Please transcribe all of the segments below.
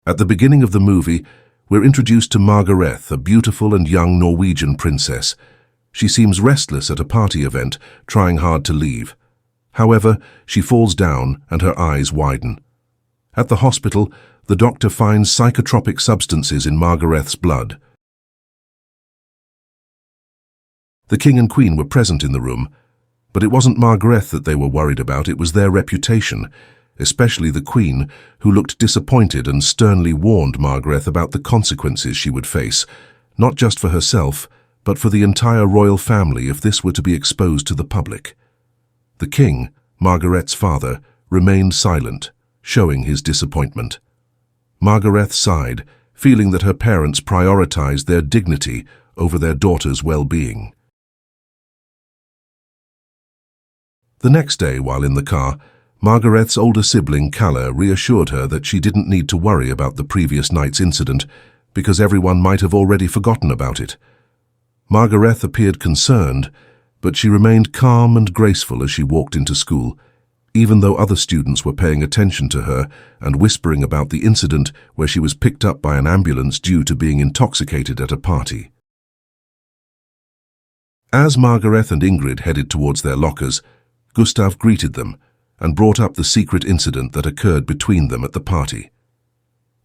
At the beginning of the movie, we're introduced to Margaret, a beautiful and young Norwegian princess. She seems restless at a party event, trying hard to leave. However, she falls down and her eyes widen. At the hospital, the doctor finds psychotropic substances in Margaret's blood. The king and queen were present in the room, but it wasn't Margaret that they were worried about, it was their reputation, especially the queen, who looked disappointed and sternly warned Margaret about the consequences she would face, not just for herself, but for the entire royal family if this were to be exposed to the public. The king, Margaret's father, remained silent, showing his disappointment. Margaret sighed, feeling that her parents prioritized their dignity over their daughter's well-being. The next day, while in the car, Margaret's older sibling, Kalle, reassured her that she didn't need to worry about the previous night's incident because everyone might have already forgotten about it. Margaret appeared concerned, but she remained calm and graceful as she walked into school, even though other students were paying attention to her and whispering about the incident where she was picked up by an ambulance due to being intoxicated at a party. As Margaret and Ingrid headed towards their lockers, Gustav greeted them and brought up the secret incident that occurred between them at the party.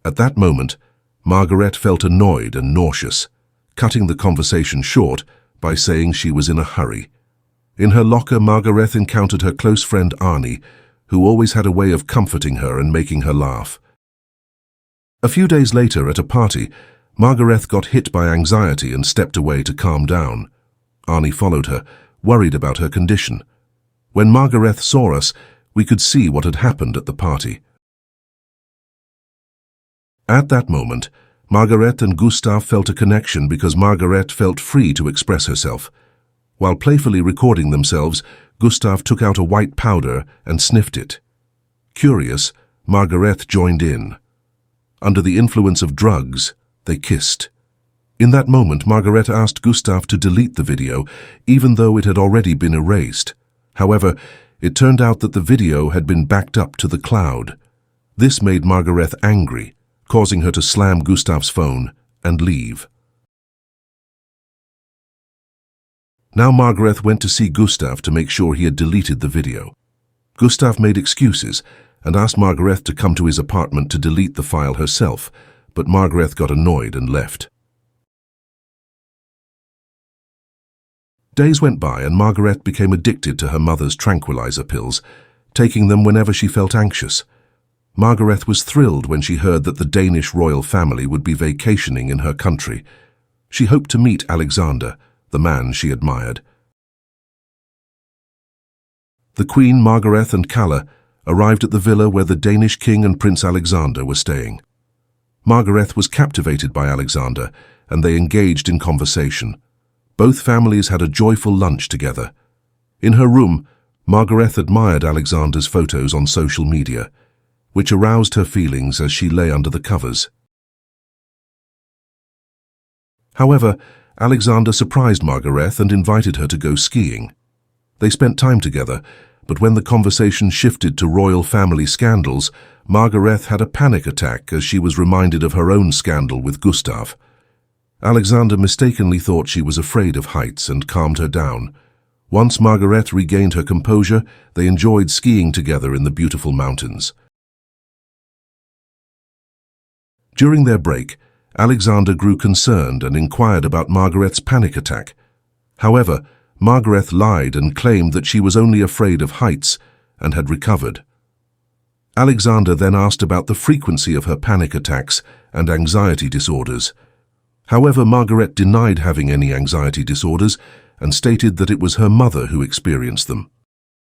At that moment, Margaret felt annoyed and nauseous, cutting the conversation short by saying she was in a hurry. In her locker, Margaret encountered her close friend Arnie, who always had a way of comforting her and making her laugh. A few days later, at a party, Margaret got hit by anxiety and stepped away to calm down. Arnie followed her, worried about her condition. When Margaret saw us, we could see what had happened at the party. At that moment, Margaret and Gustav felt a connection because Margaret felt free to express herself. While playfully recording themselves, Gustav took out a white powder and sniffed it. Curious, Margaret joined in. Under the influence of drugs, they kissed. In that moment, Margaret asked Gustav to delete the video, even though it had already been erased. However, it turned out that the video had been backed up to the cloud. This made Margaret angry, causing her to slam Gustav's phone and leave. Now Margaret went to see Gustav to make sure he had deleted the video. Gustav made excuses and asked Margaret to come to his apartment to delete the file herself, but Margaret got annoyed and left. Days went by and Margaret became addicted to her mother's tranquilizer pills, taking them whenever she felt anxious. Margaret was thrilled when she heard that the Danish royal family would be vacationing in her country. She hoped to meet Alexander, the man she admired. The Queen, Margaret and Kalle arrived at the villa where the Danish king and Prince Alexander were staying. Margaret was captivated by Alexander, and they engaged in conversation. Both families had a joyful lunch together. In her room, Margaret admired Alexander's photos on social media, which aroused her feelings as she lay under the covers. However, Alexander surprised Margaret and invited her to go skiing. They spent time together, but when the conversation shifted to royal family scandals, Margaret had a panic attack as she was reminded of her own scandal with Gustav. Alexander mistakenly thought she was afraid of heights and calmed her down. Once Margaret regained her composure, they enjoyed skiing together in the beautiful mountains. During their break, Alexander grew concerned and inquired about Margaret's panic attack. However, Margaret lied and claimed that she was only afraid of heights and had recovered. Alexander then asked about the frequency of her panic attacks and anxiety disorders. However, Margaret denied having any anxiety disorders and stated that it was her mother who experienced them.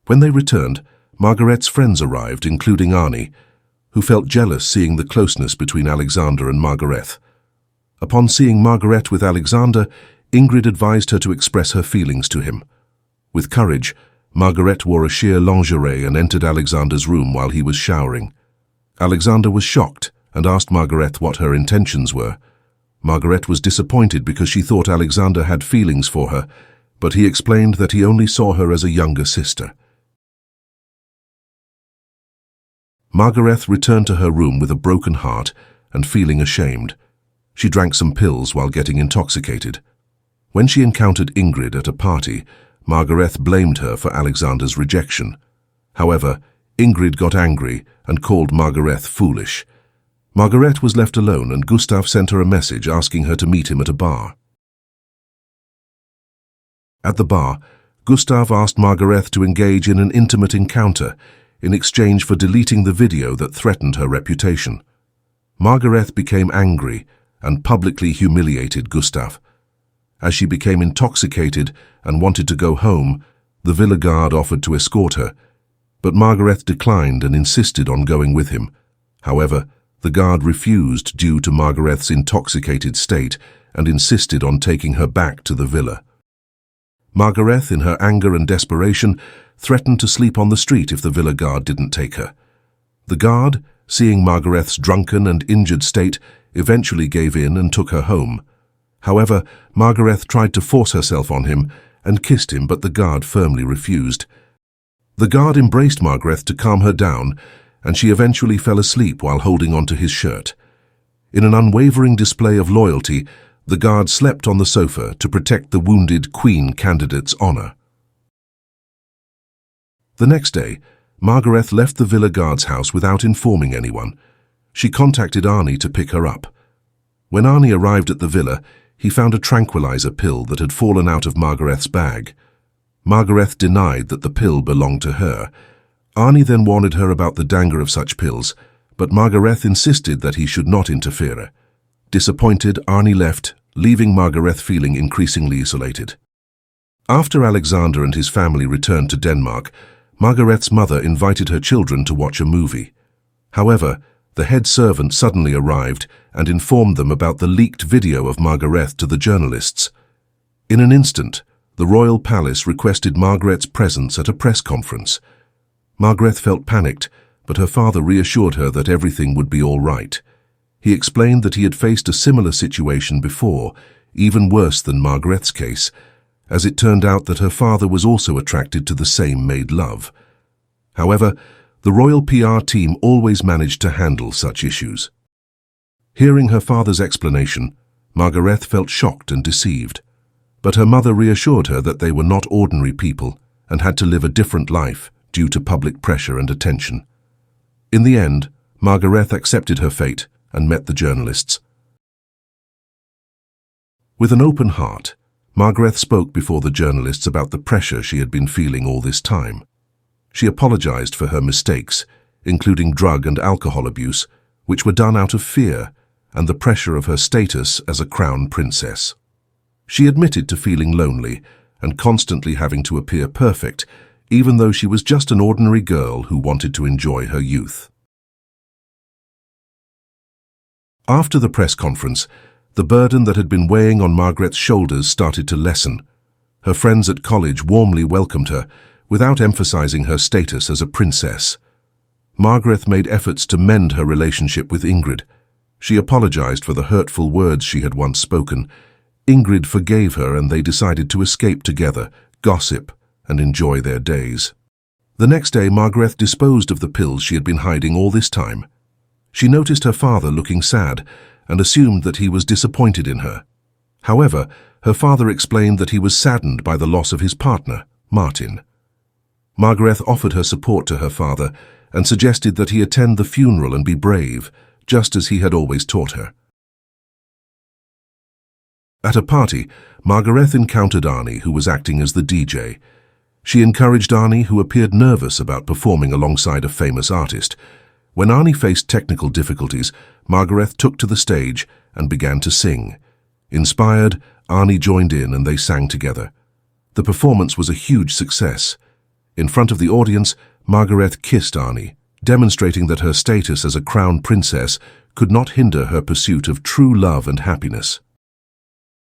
When they returned, Margaret's friends arrived, including Arnie, who felt jealous seeing the closeness between Alexander and Margaret. Upon seeing Margaret with Alexander, Ingrid advised her to express her feelings to him. With courage, Margaret wore a sheer lingerie and entered Alexander's room while he was showering. Alexander was shocked and asked Margaret what her intentions were. Margaret was disappointed because she thought Alexander had feelings for her, but he explained that he only saw her as a younger sister. Margaret returned to her room with a broken heart and feeling ashamed. She drank some pills while getting intoxicated. When she encountered Ingrid at a party, Margaret blamed her for Alexander's rejection. However, Ingrid got angry and called Margaret foolish. Margaret was left alone and Gustav sent her a message asking her to meet him at a bar. At the bar, Gustav asked Margaret to engage in an intimate encounter in exchange for deleting the video that threatened her reputation. Margaret became angry and publicly humiliated Gustav. As she became intoxicated and wanted to go home, the villa guard offered to escort her, but Margaret declined and insisted on going with him. However, the guard refused due to Margaret's intoxicated state and insisted on taking her back to the villa. Margaret, in her anger and desperation, threatened to sleep on the street if the villa guard didn't take her. The guard, seeing Margaret's drunken and injured state, eventually gave in and took her home. However, Margaret tried to force herself on him and kissed him, but the guard firmly refused. The guard embraced Margaret to calm her down, and she eventually fell asleep while holding onto his shirt. In an unwavering display of loyalty, the guard slept on the sofa to protect the wounded Queen candidate's honor. The next day, Margaret left the villa guard's house without informing anyone. She contacted Arnie to pick her up. When Arnie arrived at the villa, he found a tranquilizer pill that had fallen out of Margaret's bag. Margaret denied that the pill belonged to her. Arnie then warned her about the danger of such pills, but Margaret insisted that he should not interfere. Disappointed, Arnie left, leaving Margaret feeling increasingly isolated. After Alexander and his family returned to Denmark, Margaret's mother invited her children to watch a movie. However, the head servant suddenly arrived and informed them about the leaked video of Margaret to the journalists. In an instant, the royal palace requested Margaret's presence at a press conference. Margaret felt panicked, but her father reassured her that everything would be all right. He explained that he had faced a similar situation before, even worse than Margaret's case, as it turned out that her father was also attracted to the same maid love. However, the royal PR team always managed to handle such issues. Hearing her father's explanation, Margaret felt shocked and deceived, but her mother reassured her that they were not ordinary people and had to live a different life due to public pressure and attention. In the end, Margaret accepted her fate and met the journalists. With an open heart, Margaret spoke before the journalists about the pressure she had been feeling all this time. She apologized for her mistakes, including drug and alcohol abuse, which were done out of fear and the pressure of her status as a crown princess. She admitted to feeling lonely and constantly having to appear perfect, even though she was just an ordinary girl who wanted to enjoy her youth. After the press conference, the burden that had been weighing on Margaret's shoulders started to lessen. Her friends at college warmly welcomed her, without emphasizing her status as a princess. Margaret made efforts to mend her relationship with Ingrid. She apologized for the hurtful words she had once spoken. Ingrid forgave her and they decided to escape together, gossip, and enjoy their days. The next day, Margaret disposed of the pills she had been hiding all this time. She noticed her father looking sad and assumed that he was disappointed in her. However, her father explained that he was saddened by the loss of his partner, Martin. Margaret offered her support to her father and suggested that he attend the funeral and be brave, just as he had always taught her. At a party, Margaret encountered Arnie, who was acting as the DJ. She encouraged Arnie, who appeared nervous about performing alongside a famous artist. When Arnie faced technical difficulties, Margaret took to the stage and began to sing. Inspired, Arnie joined in and they sang together. The performance was a huge success. In front of the audience, Margaret kissed Arnie, demonstrating that her status as a crown princess could not hinder her pursuit of true love and happiness.